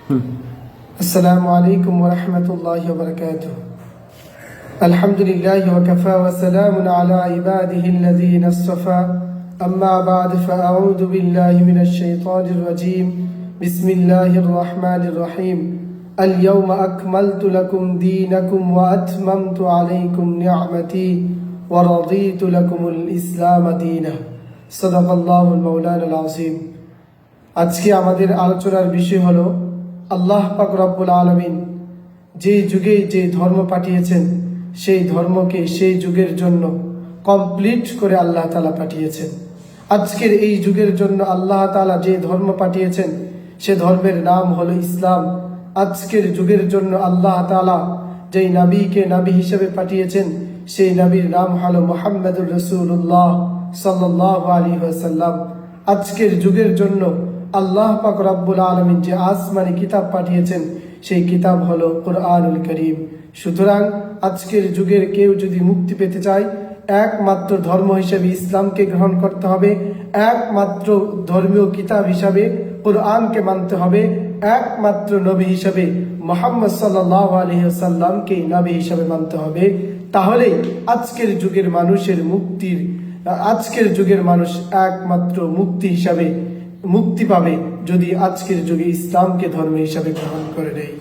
السلام عليكم ورحمة الله وبركاته. الحمد لله وكفى وسلام على عباده الذين اصطفى. أما بعد فأعوذ بالله من الشيطان الرجيم. بسم الله الرحمن الرحيم. اليوم أكملت لكم دينكم وأتممت عليكم نعمتي ورضيت لكم الإسلام دينا. صدق الله المولانا العظيم. আজকে আমাদের আলোচনার বিষয় হলো আল্লাহ পাক রব্বুল আলামিন যে যুগে যে ধর্ম পাঠিয়েছেন সেই ধর্মকে সেই যুগের জন্য কমপ্লিট করে আল্লাহ তাআলা পাঠিয়েছেন। আজকের এই যুগের জন্য আল্লাহ তাআলা যে ধর্ম পাঠিয়েছেন সে ধর্মের নাম হলো ইসলাম। আজকের যুগের জন্য আল্লাহ তাআলা যেই নবীকে নবী হিসেবে পাঠিয়েছেন সেই নবীর নাম হলো মুহাম্মদুর রাসূলুল্লাহ সাল্লাল্লাহু আলাইহি ওয়াসাল্লাম। আজকের যুগের জন্য আল্লাহ পাক রব্বুল আলামিন যে আসমানি কিতাব পাঠিয়েছেন সেই কিতাব হলো কুরআনুল কারীম। সুতরাং আজকের যুগের কেউ যদি মুক্তি পেতে চায় একমাত্র ধর্ম হিসেবে ইসলামকে গ্রহণ করতে হবে, একমাত্র ধর্মীয় কিতাব হিসাবে কুরআনকে মানতে হবে, একমাত্র নবী হিসাবে মুহাম্মদ সাল্লাল্লাহু আলাইহি ওয়াসাল্লামকে নবী হিসাবে মানতে হবে। তাহলে আজকের যুগের মানুষ একমাত্র মুক্তি হিসাবে মুক্তি পাবে যদি আজকের যুগে ইসলামকে ধর্ম হিসাবে গ্রহণ করে নেয়।